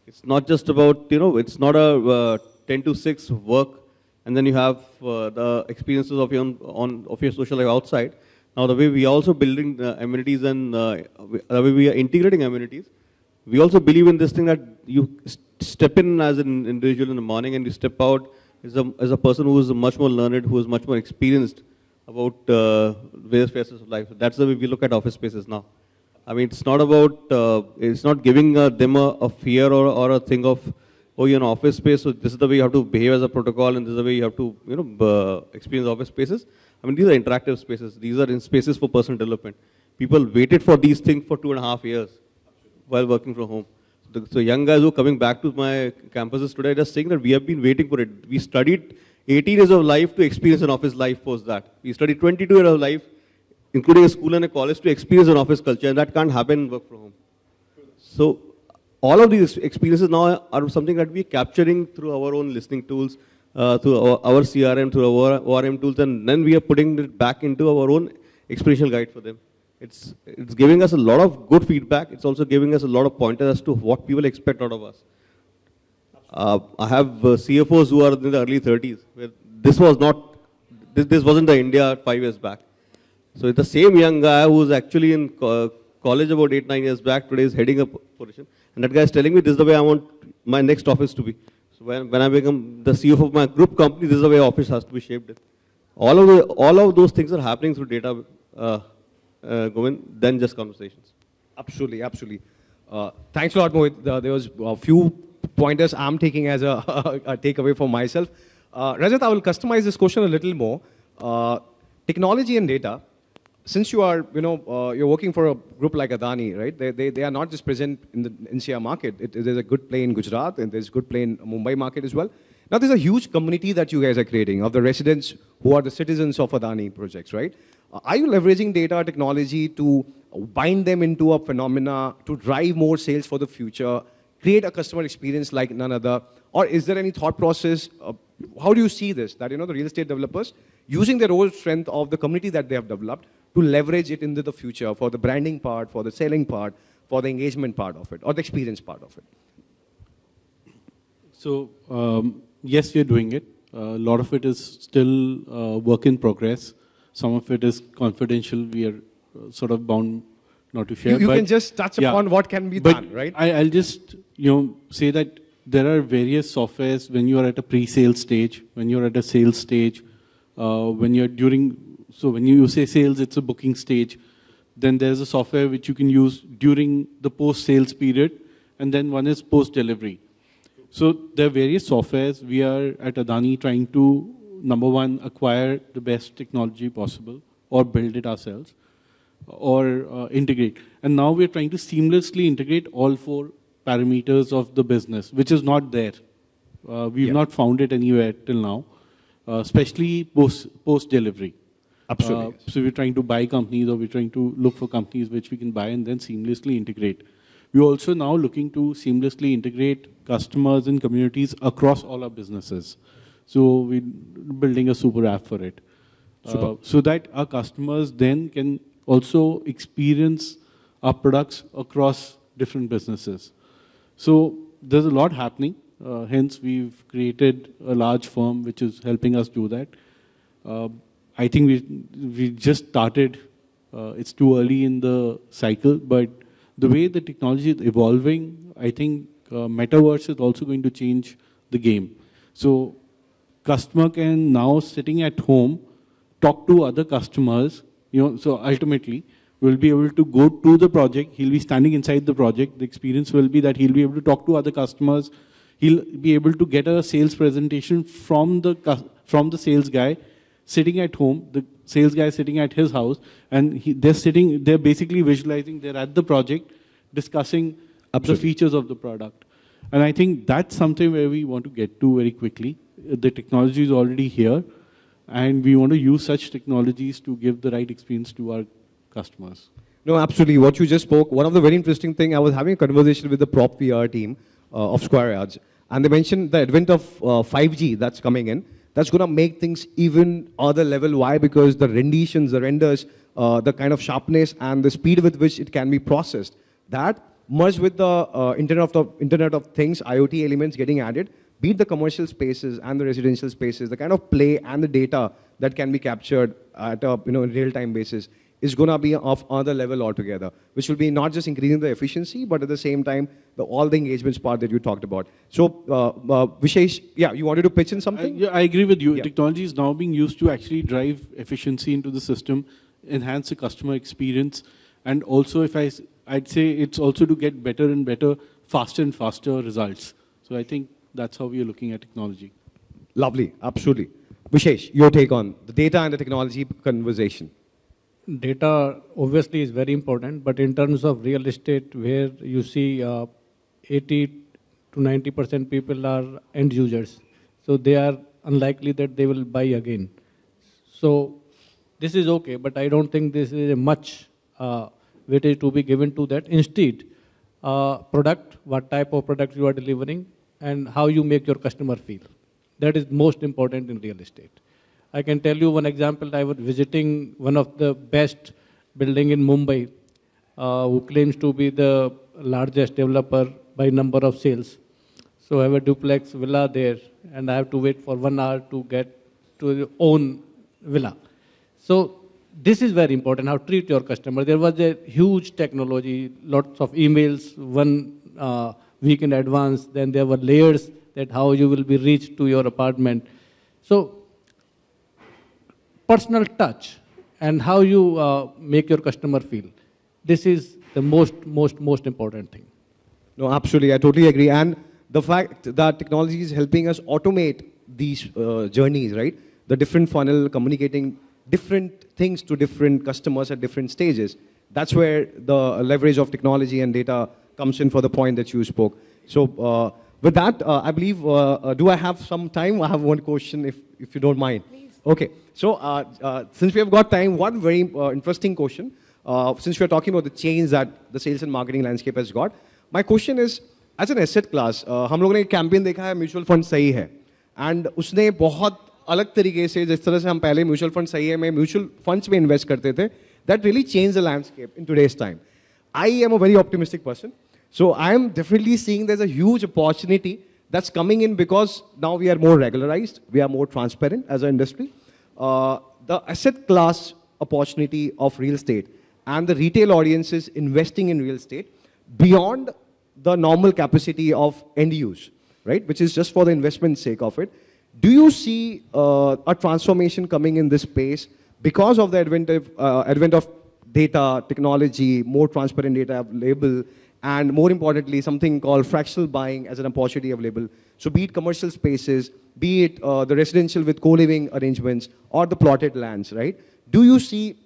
It's not just about, it's not a 10 to 6 work, and then you have the experiences of your social life outside. Now, the way we are also building amenities and the way we are integrating amenities, we also believe in this thing that you step in as an individual in the morning and you step out as a person who is much more learned, who is much more experienced about various phases of life. That's the way we look at office spaces now. I mean, it's not about, it's not giving them a fear or a thing of, oh, you're in office space, so this is the way you have to behave as a protocol, and this is the way you have to, experience office spaces. I mean, these are interactive spaces. These are in spaces for personal development. People waited for these things for 2.5 years while working from home. So young guys who are coming back to my campuses today are just saying that we have been waiting for it. We studied 18 years of life to experience an office life post that. We studied 22 years of life, including a school and a college, to experience an office culture, and that can't happen in work from home. So all of these experiences now are something that we're capturing through our own listening tools, through our CRM, through our ORM tools, and then we are putting it back into our own experiential guide for them. It's giving us a lot of good feedback. It's also giving us a lot of pointers as to what people expect out of us. I have CFOs who are in the early 30s, where this wasn't the India 5 years back. So it's the same young guy who was actually in college about 8-9 years back, today is heading a position. And that guy is telling me this is the way I want my next office to be. So when I become the CEO of my group company, this is the way office has to be shaped. All of those things are happening through data, Govind, than just conversations. Absolutely, absolutely. Thanks a lot, Mohit. There was a few pointers I'm taking as a takeaway for myself. Rajat, I will customize this question a little more. Technology and data, since you are, you're working for a group like Adani, right? They are not just present in the NCR market. There's a good play in Gujarat, and there's a good play in Mumbai market as well. Now, there's a huge community that you guys are creating of the residents who are the citizens of Adani projects, right? Are you leveraging data technology to bind them into a phenomena, to drive more sales for the future, create a customer experience like none other? Or is there any thought process? How do you see this? That, the real estate developers using their own strength of the community that they have developed to leverage it into the future for the branding part, for the selling part, for the engagement part of it, or the experience part of it? So, yes, we're doing it. A lot of it is still work in progress. Some of it is confidential. We are sort of bound not to share. You can just touch upon what can be done, right? I'll just say that there are various softwares when you are at a pre-sale stage, when you're at a sales stage, when you say sales, it's a booking stage. Then there's a software which you can use during the post-sales period, and then one is post-delivery. So there are various softwares. We are at Adani trying to, number one, acquire the best technology possible, or build it ourselves, or integrate. And now we're trying to seamlessly integrate all 4 parameters of the business, which is not there. We've not found it anywhere till now, especially post-delivery. Absolutely. So we're trying to buy companies, or we're trying to look for companies which we can buy and then seamlessly integrate. We're also now looking to seamlessly integrate customers and communities across all our businesses. So we're building a super app for it. So that our customers then can also experience our products across different businesses. So there's a lot happening. Hence, we've created a large firm which is helping us do that. I think we just started. It's too early in the cycle, but the way the technology is evolving, I think metaverse is also going to change the game. So customer can now, sitting at home, talk to other customers, so ultimately will be able to go to the project. He'll be standing inside the project. The experience will be that he'll be able to talk to other customers. He'll be able to get a sales presentation from the sales guy sitting at home, the sales guy sitting at his house, and they're basically visualizing, they're at the project discussing the features of the product. And I think that's something where we want to get to very quickly. The technology is already here, and we want to use such technologies to give the right experience to our customers. No, absolutely. What you just spoke, one of the very interesting thing, I was having a conversation with the prop VR team of Square Yards, and they mentioned the advent of 5G that's coming in. That's going to make things even other level. Why? Because the renditions, the renders, the kind of sharpness and the speed with which it can be processed, that merged with the Internet of Things, IoT elements getting added, be it the commercial spaces and the residential spaces, the kind of play and the data that can be captured at a real-time basis is going to be of other level altogether, which will be not just increasing the efficiency, but at the same time, all the engagements part that you talked about. So, Vishesh, yeah, you wanted to pitch in something? Yeah, I agree with you. Yeah. Technology is now being used to actually drive efficiency into the system, enhance the customer experience, and also, I'd say it's also to get better and better, faster and faster results. So I think that's how we are looking at technology. Lovely, absolutely. Vishesh, your take on the data and the technology conversation. Data obviously is very important, but in terms of real estate, where you see 80 to 90% people are end users, so they are unlikely that they will buy again. So this is okay, but I don't think this is a much weightage to be given to that. Instead, product, what type of product you are delivering, and how you make your customer feel. That is most important in real estate. I can tell you one example. I was visiting one of the best building in Mumbai, who claims to be the largest developer by number of sales. So I have a duplex villa there, and I have to wait for 1 hour to get to your own villa. So this is very important, how to treat your customer. There was a huge technology, lots of emails, 1 week in advance, then there were layers that how you will be reached to your apartment. So personal touch and how you make your customer feel. This is the most important thing. No, absolutely. I totally agree. And the fact that technology is helping us automate these journeys, right? The different funnel, communicating different things to different customers at different stages. That's where the leverage of technology and data comes in for the point that you spoke. So with that, I believe, do I have some time? I have one question, if you don't mind. Please. Okay. So since we have got time, one very interesting question. Since we are talking about the change that the sales and marketing landscape has got, my question is, as an asset class, हम लोगों ने एक campaign देखा है mutual fund सही है, and उसने बहुत अलग तरीके से, जिस तरह से हम पहले म्यूचुअल फंड सही है में म्यूचुअल फंड्स में इन्वेस्ट करते थे, that really changed the landscape in today's time. I am a very optimistic person, so I am definitely seeing there's a huge opportunity that's coming in because now we are more regularized, we are more transparent as an industry. The asset class opportunity of real estate and the retail audiences investing in real estate beyond the normal capacity of end use, right, which is just for the investment sake of it. Do you see a transformation coming in this space because of the advent of data, technology, more transparent data available, and more importantly, something called fractional buying as an opportunity available? So be it commercial spaces, be it the residential with co-living arrangements, or the plotted lands, right? Do you see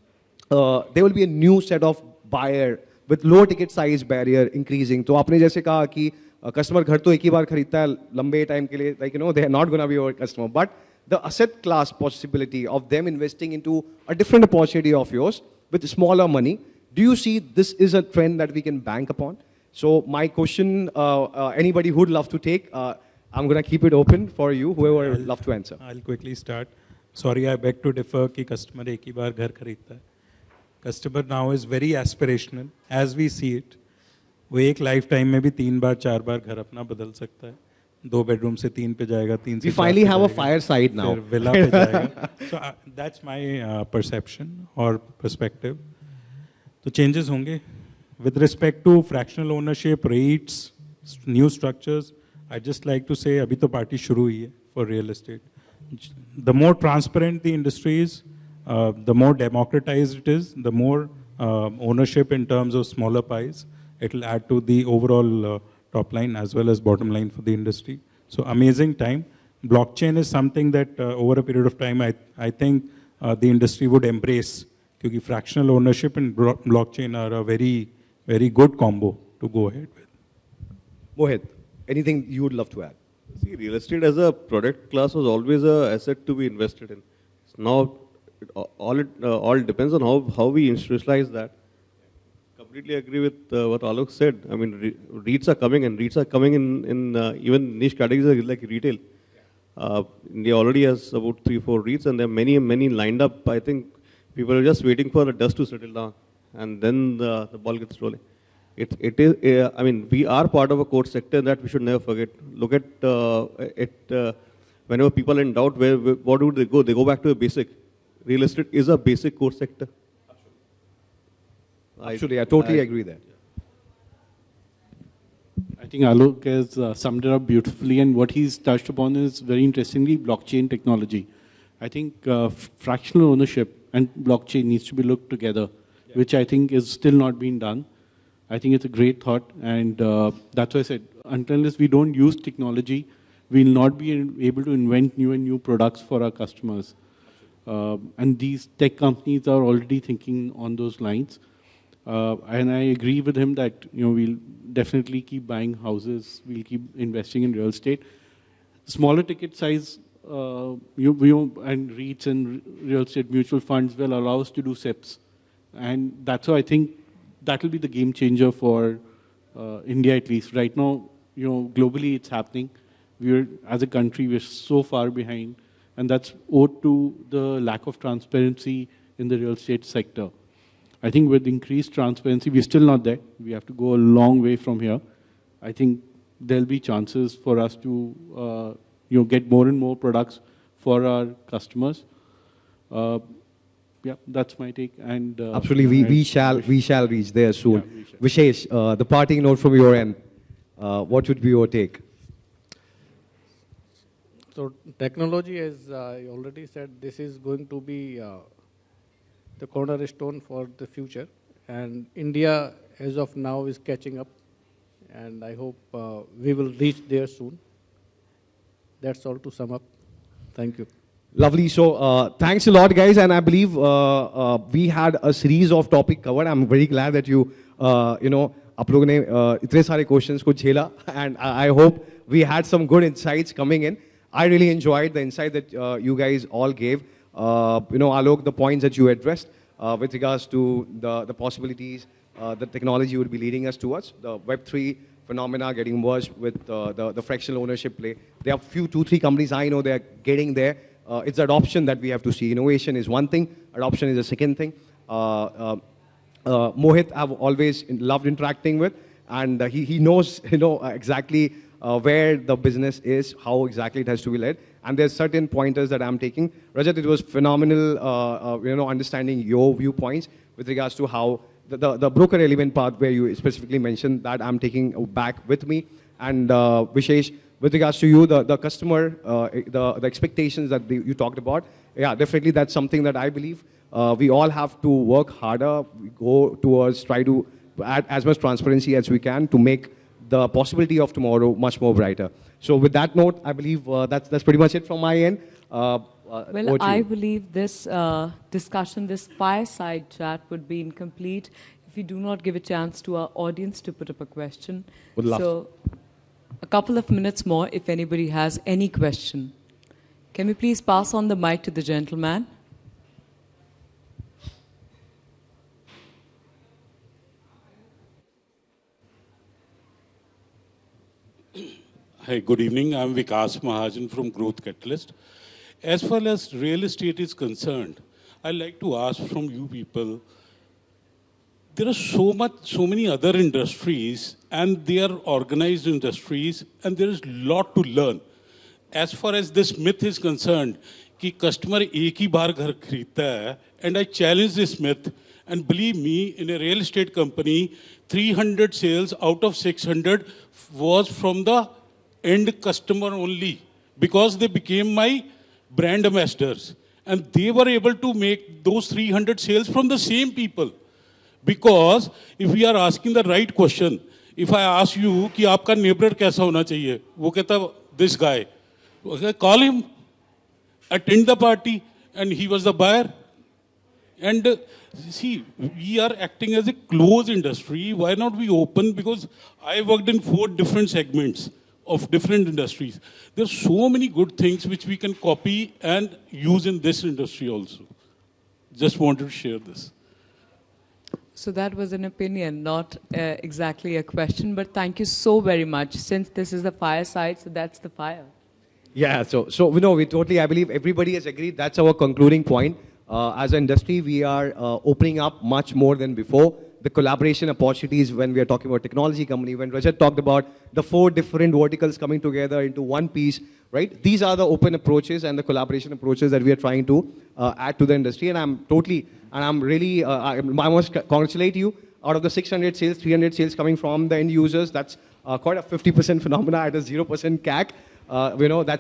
there will be a new set of buyer with low ticket size barrier increasing? तो आपने जैसे कहा कि customer घर तो एक ही बार खरीदता है लंबे time के लिए, like they are not going to be our customer, but the asset class possibility of them investing into a different opportunity of yours with smaller money. Do you see this is a trend that we can bank upon? So my question, anybody who would love to take, I'm going to keep it open for you, whoever would love to answer. I'll quickly start. Sorry, I beg to differ कि customer एक ही बार घर खरीदता है. Customer now is very aspirational, as we see it. वो एक lifetime में भी 3 बार 4 बार घर अपना बदल सकता है. 2 bedroom से 3 पे जाएगा, 3 से 4 We finally पे have a जाएगा, fireside now. फिर villa पे जाएगा. So that's my perception or perspective. तो changes होंगे. with respect to fractional ownership, REITs, new structures, I'd just like to say, abhi to party shuru hui hai for real estate. The more transparent the industry is, the more democratized it is, the more ownership in terms of smaller pies, it will add to the overall top line as well as bottom line for the industry. So amazing time. Blockchain is something that over a period of time, I think the industry would embrace, because fractional ownership and blockchain are a very, very good combo to go ahead with. Mohit, anything you would love to add? See, real estate as a product class was always an asset to be invested in. Now, all depends on how we institutionalize that. Completely agree with what Alok said. I mean, REITs are coming, and REITs are coming in even niche categories like retail. India already has about 3-4 REITs, and there are many lined up. I think people are just waiting for the dust to settle down, and then the ball gets rolling. It is. I mean, we are part of a core sector that we should never forget. Look at it. Whenever people are in doubt, what do they go? They go back to a basic. Real estate is a basic core sector. Absolutely, I totally agree there. I think Alok has summed it up beautifully, and what he's touched upon is very interestingly blockchain technology. I think fractional ownership and blockchain needs to be looked together, which I think is still not being done. I think it's a great thought, and that's why I said, unless we don't use technology, we'll not be able to invent new products for our customers. And these tech companies are already thinking on those lines. And I agree with him that we'll definitely keep buying houses, we'll keep investing in real estate. Smaller ticket size and REITs and real estate mutual funds will allow us to do SIPs. And that's why I think that will be the game changer for India at least. Right now, globally it's happening. As a country, we're so far behind. And that's owed to the lack of transparency in the real estate sector. I think with increased transparency, we're still not there. We have to go a long way from here. I think there'll be chances for us to get more and more products for our customers. Yeah, that's my take. And absolutely, we shall reach there soon. Yeah, Vishesh, the parting note from your end. What would be your take? So technology, as I already said, this is going to be the cornerstone for the future. And India, as of now, is catching up. And I hope we will reach there soon. That's all to sum up. Thank you. Lovely. So thanks a lot, guys. And I believe we had a series of topic covered. I'm very glad that you आप लोगों ने इतने सारे questions को झेला. And I hope we had some good insights coming in. I really enjoyed the insight that you guys all gave. Alok, the points that you addressed with regards to the possibilities, the technology would be leading us towards, the Web3 phenomena getting merged with the fractional ownership play. There are 2-3 companies I know they're getting there. It's adoption that we have to see. Innovation is one thing, adoption is a second thing. Mohit, I've always loved interacting with, and he knows exactly where the business is, how exactly it has to be led. And there's certain pointers that I'm taking. Rajat, it was phenomenal, understanding your viewpoints with regards to how the broker element part where you specifically mentioned that I'm taking back with me. And Vishesh, with regards to you, the customer, the expectations that you talked about, yeah, definitely that's something that I believe we all have to work harder, we go towards try to add as much transparency as we can to make the possibility of tomorrow much more brighter. So with that note, I believe that's pretty much it from my end. Well, I believe this discussion, this fireside chat would be incomplete if we do not give a chance to our audience to put up a question. Would love so, a couple of minutes more if anybody has any question. Can we please pass on the mic to the gentleman? Hi, good evening. I'm Vikas Mahajan from Growth Catalyst. As far as real estate is concerned, I'd like to ask from you people, there are so many other industries and they are organized industries and there is a lot to learn. As far as this myth is concerned, कि customer एक ही बार घर खरीदता है, and I challenge this myth And believe me, in a real estate company, 300 sales out of 600 was from the end customer only, because they became my brand ambassadors. And they were able to make those 300 sales from the same people. Because if we are asking the right question, if I ask you कि आपका neighbor कैसा होना चाहिए, वो कहता this guy, okay, call him, attend the party, and he was the buyer. And see, we are acting as a closed industry. Why not we open? Because I worked in 4 different segments of different industries. There's so many good things which we can copy and use in this industry also. Just wanted to share this. So that was an opinion, not exactly a question, but thank you so very much. Since this is the fireside, so that's the fire. Yeah, so we totally, I believe everybody has agreed. That's our concluding point. As an industry, we are opening up much more than before. The collaboration opportunities when we are talking about technology company, when Rajat talked about the 4 different verticals coming together into one piece, right? These are the open approaches and the collaboration approaches that we are trying to add to the industry. And I'm really, I must congratulate you. Out of the 600 sales, 300 sales coming from the end users, that's quite a 50% phenomena at a 0% CAC.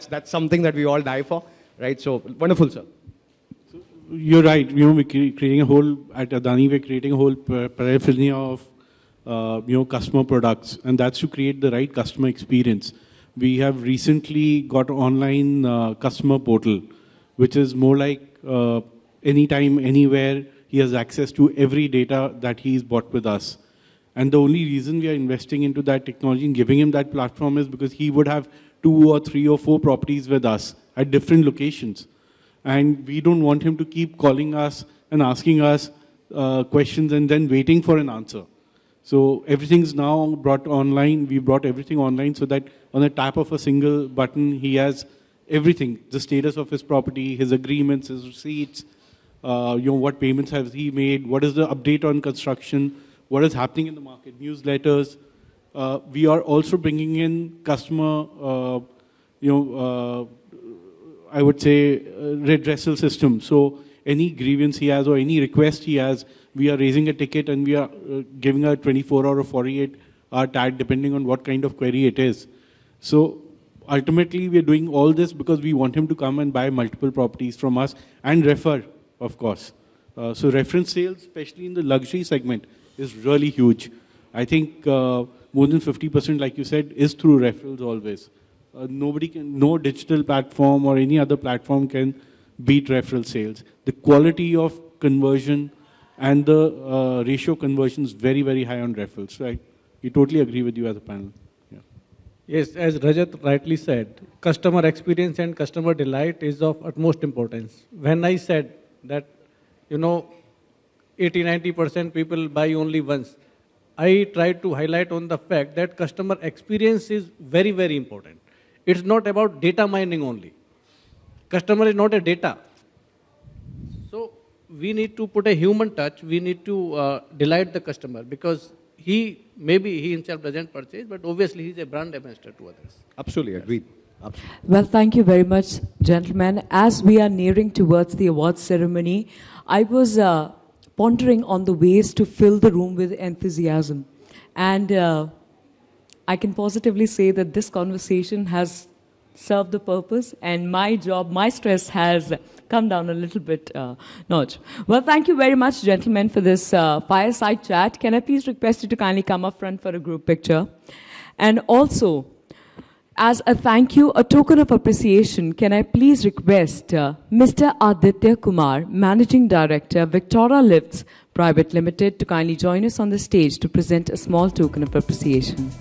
That's something that we all die for, right? So wonderful, sir. You're right. We're creating a whole, at Adani, we're creating a whole paraphernalia of, customer products. And that's to create the right customer experience. We have recently got online customer portal, which is more like anytime, anywhere, he has access to every data that he's bought with us. And the only reason we are investing into that technology and giving him that platform is because he would have 2 or 3 or 4 properties with us at different locations. And we don't want him to keep calling us and asking us questions and then waiting for an answer. So everything's now brought online. We brought everything online so that on the tap of a single button, he has everything, the status of his property, his agreements, his receipts, what payments has he made, what is the update on construction, what is happening in the market, newsletters. We are also bringing in customer, I would say, redressal system. So any grievance he has or any request he has, we are raising a ticket and we are giving a 24-hour or 48-hour tag, depending on what kind of query it is. So ultimately, we are doing all this because we want him to come and buy multiple properties from us and refer, of course. So reference sales, especially in the luxury segment, is really huge. I think more than 50%, like you said, is through referrals always. No digital platform or any other platform can beat referral sales. The quality of conversion and the ratio conversion is very, very high on referrals. So we totally agree with you as a panel. Yeah. Yes, as Rajat rightly said, customer experience and customer delight is of utmost importance. When I said that, 80-90% people buy only once, I tried to highlight on the fact that customer experience is very, very important. It's not about data mining only. Customer is not a data. So we need to put a human touch. We need to delight the customer because maybe he himself doesn't purchase, but obviously he's a brand ambassador to others. Absolutely, agreed. Absolutely. Well, thank you very much, gentlemen. As we are nearing towards the awards ceremony, I was pondering on the ways to fill the room with enthusiasm. And I can positively say that this conversation has served the purpose and my stress has come down a little bit notch. Well, thank you very much, gentlemen, for this fireside chat. Can I please request you to kindly come up front for a group picture? And also, as a thank you, a token of appreciation, can I please request Mr. Aditya Kumar, Managing Director, Victoria Lifts Private Limited, to kindly join us on the stage to present a small token of appreciation.